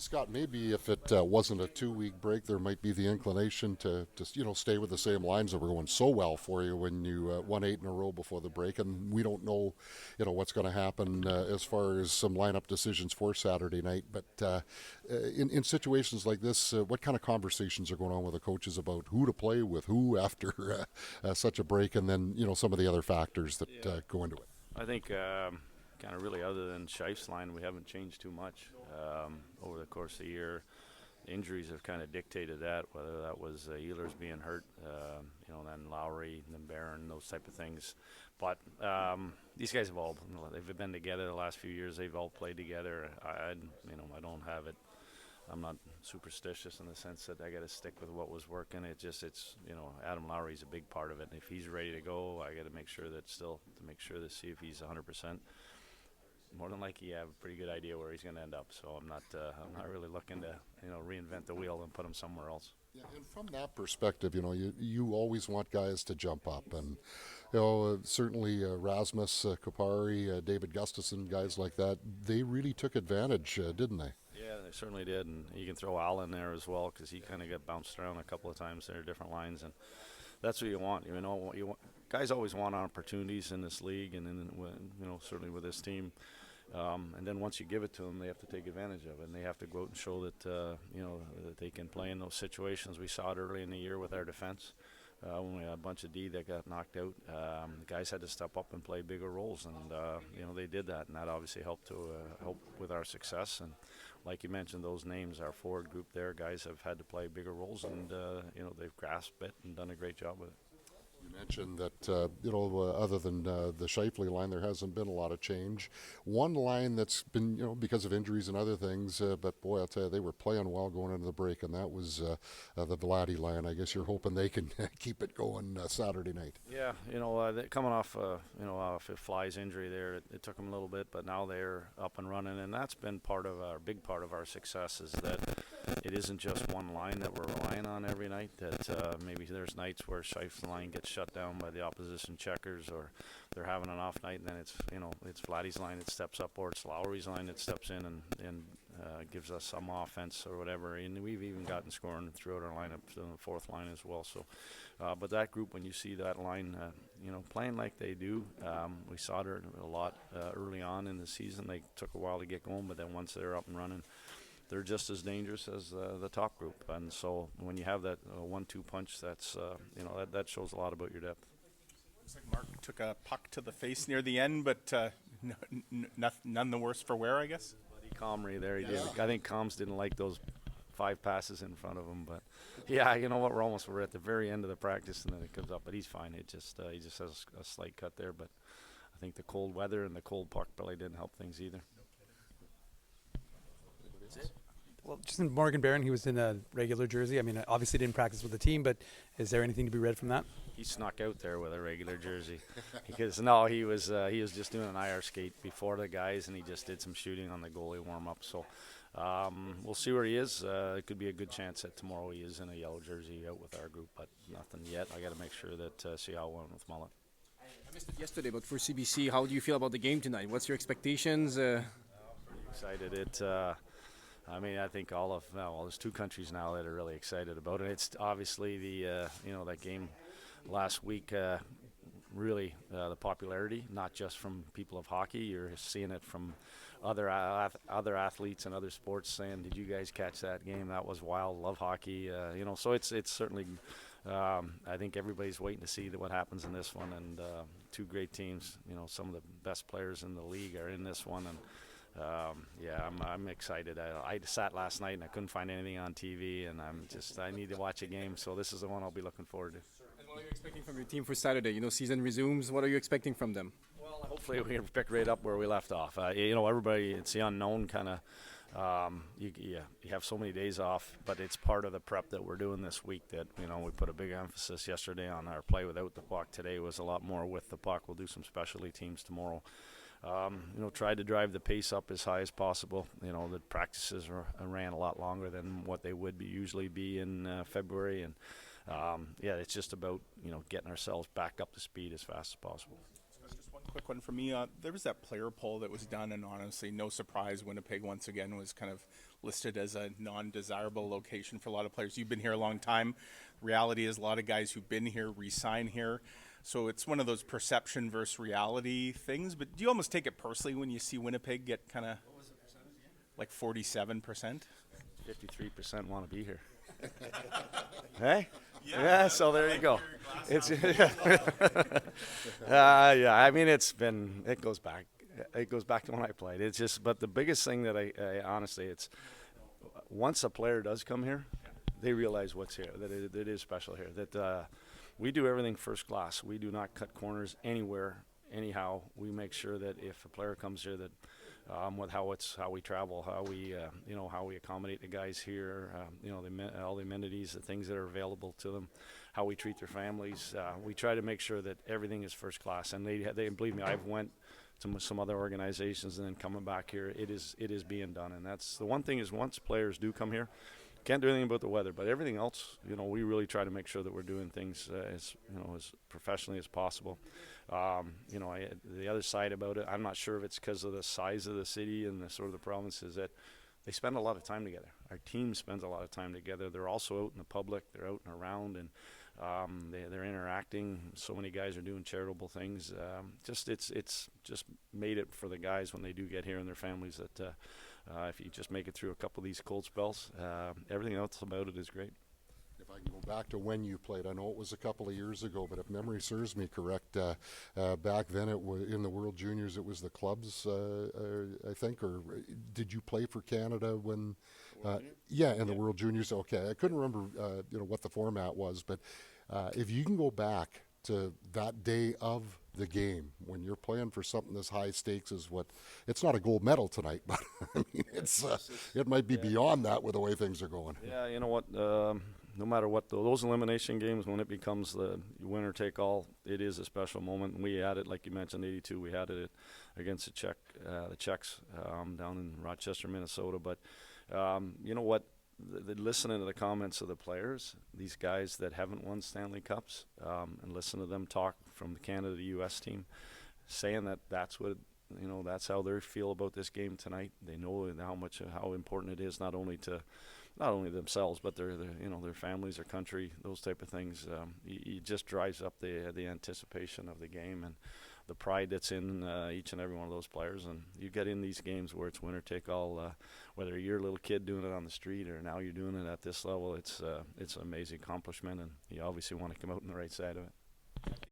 Scott, maybe if it wasn't a 2 week break, there might be the inclination to stay with the same lines that were going so well for you when you won 8 in a row before the break, and we don't know, what's going to happen as far as some lineup decisions for Saturday night. But in situations like this, what kind of conversations are going on with the coaches about who to play with who after such a break, and then some of the other factors that go into it? I think kind of really other than Scheif's line, we haven't changed too much over the course of the year. Injuries have kind of dictated that, whether that was Ehlers being hurt, then Lowry, and then Barron, those type of things. But these guys have all they've been together the last few years. They've all played together. I don't have it. I'm not superstitious in the sense that I got to stick with what was working. It's Adam Lowry's a big part of it. And if he's ready to go, I got to make sure to see if he's 100%. More than likely, you have a pretty good idea where he's going to end up. So I'm not really looking to reinvent the wheel and put him somewhere else. Yeah, and from that perspective, you always want guys to jump up, and certainly Rasmus Kupari, David Gustafson, guys like that, they really took advantage, didn't they? Yeah, they certainly did, and you can throw Al in there as well because he kind of got bounced around a couple of times there, different lines, and that's what you want. Guys always want opportunities in this league, and then certainly with this team. And then once you give it to them, they have to take advantage of it, and they have to go out and show that that they can play in those situations. We saw it early in the year with our defense when we had a bunch of D that got knocked out. The guys had to step up and play bigger roles, and they did that, and that obviously helped with our success. And like you mentioned, those names, our forward group there, guys have had to play bigger roles, and they've grasped it and done a great job with it. You mentioned that, other than the Scheifele line, there hasn't been a lot of change. One line that's been, because of injuries and other things, but boy, I'll tell you, they were playing well going into the break, and that was the Vladdy line. I guess you're hoping they can keep it going Saturday night. Yeah, coming off, off a Fly's injury there, it took them a little bit, but now they're up and running, and that's been big part of our success is that it isn't just one line that we're relying on every night. That maybe there's nights where Scheifele's line gets shut down by the opposition checkers, or they're having an off night, and then it's Vladdy's line that steps up, or it's Lowry's line that steps in and gives us some offense or whatever. And we've even gotten scoring throughout our lineup, to the fourth line as well. So, but that group, when you see that line, playing like they do, we saw it a lot early on in the season. They took a while to get going, but then once they're up and running, they're just as dangerous as the top group. And so when you have that 1-2 punch, that's that shows a lot about your depth. Looks like Mark took a puck to the face near the end, but none the worse for wear, I guess. Buddy Comrie there, he did. I think Combs didn't like those 5 passes in front of him, but yeah, you know what? We're at the very end of the practice, and then it comes up, but he's fine. He just has a slight cut there, but I think the cold weather and the cold puck probably didn't help things either. Well, just in Morgan Barron, he was in a regular jersey. I mean, obviously didn't practice with the team, but is there anything to be read from that? He snuck out there with a regular jersey because he was just doing an IR skate before the guys, and he just did some shooting on the goalie warm up. So we'll see where he is. It could be a good chance that tomorrow he is in a yellow jersey out with our group, but nothing yet. I got to make sure that see how it went with Mullet. I missed it yesterday, but for CBC, how do you feel about the game tonight? What's your expectations? Pretty excited. I think there's 2 countries now that are really excited about it. It's obviously that game last week, really the popularity, not just from people of hockey. You're seeing it from other athletes and other sports saying, "Did you guys catch that game? That was wild. Love hockey." So it's certainly. I think everybody's waiting to see what happens in this one, and 2 great teams. Some of the best players in the league are in this one, and. I'm excited. I sat last night and I couldn't find anything on TV, and I need to watch a game. So this is the one I'll be looking forward to. And what are you expecting from your team for Saturday? Season resumes. What are you expecting from them? Well, hopefully we can pick right up where we left off. Everybody, it's the unknown kind of. You have so many days off, but it's part of the prep that we're doing this week. That we put a big emphasis yesterday on our play without the puck. Today was a lot more with the puck. We'll do some specialty teams tomorrow. Tried to drive the pace up as high as possible. The practices ran a lot longer than what they would usually be in February, and it's just about getting ourselves back up to speed as fast as possible. Just one Quick one for me. There was that player poll that was done, and honestly, no surprise, Winnipeg once again was kind of listed as a non-desirable location for a lot of players. You've been here a long time. Reality is a lot of guys who've been here re-sign here. So it's one of those perception versus reality things. But do you almost take it personally when you see Winnipeg get kind of like 47%? 53% want to be here. Hey? Yeah, so there you go. It's yeah. I mean, it goes back to when I played. It's just, but the biggest thing that I honestly, it's once a player does come here, they realize what's here, that it is special here. That we do everything first class. We do not cut corners anywhere, anyhow. We make sure that if a player comes here, that with how we travel, how we accommodate the guys here, all the amenities, the things that are available to them, how we treat their families. We try to make sure that everything is first class. And they believe me, I've went to some other organizations and then coming back here, it is being done. And that's the one thing is once players do come here, can't do anything about the weather, but everything else, we really try to make sure that we're doing things as professionally as possible. The other side about it, I'm not sure if it's because of the size of the city and the sort of the province, is that they spend a lot of time together. Our team spends a lot of time together. They're also out in the public. They're out and around, and they're interacting. So many guys are doing charitable things. It's just made it for the guys when they do get here and their families that if you just make it through a couple of these cold spells, everything else about it is great. If I can go back to when you played, I know it was a couple of years ago, but if memory serves me correct, back then it was in the World Juniors. It was the clubs, I think, or did you play for Canada when? In the World Juniors. Okay, I couldn't remember, what the format was, but if you can go back to that day of the game when you're playing for something as high stakes as it's not a gold medal tonight, but I mean it might be beyond that with the way things are going. Yeah, you know what? No matter what, those elimination games, when it becomes the winner take all, it is a special moment. And we had it, like you mentioned, '82. We had it against the Czechs down in Rochester, Minnesota. But you know what? Listening to the comments of the players, these guys that haven't won Stanley Cups, and listen to them talk from the Canada to U.S. team, saying that's what that's how they feel about this game tonight. They know how important it is, not only themselves, but their families, their country, those type of things. It just drives up the anticipation of the game and the pride that's in each and every one of those players. And you get in these games where it's winner take all, whether you're a little kid doing it on the street or now you're doing it at this level, it's an amazing accomplishment, and you obviously want to come out on the right side of it.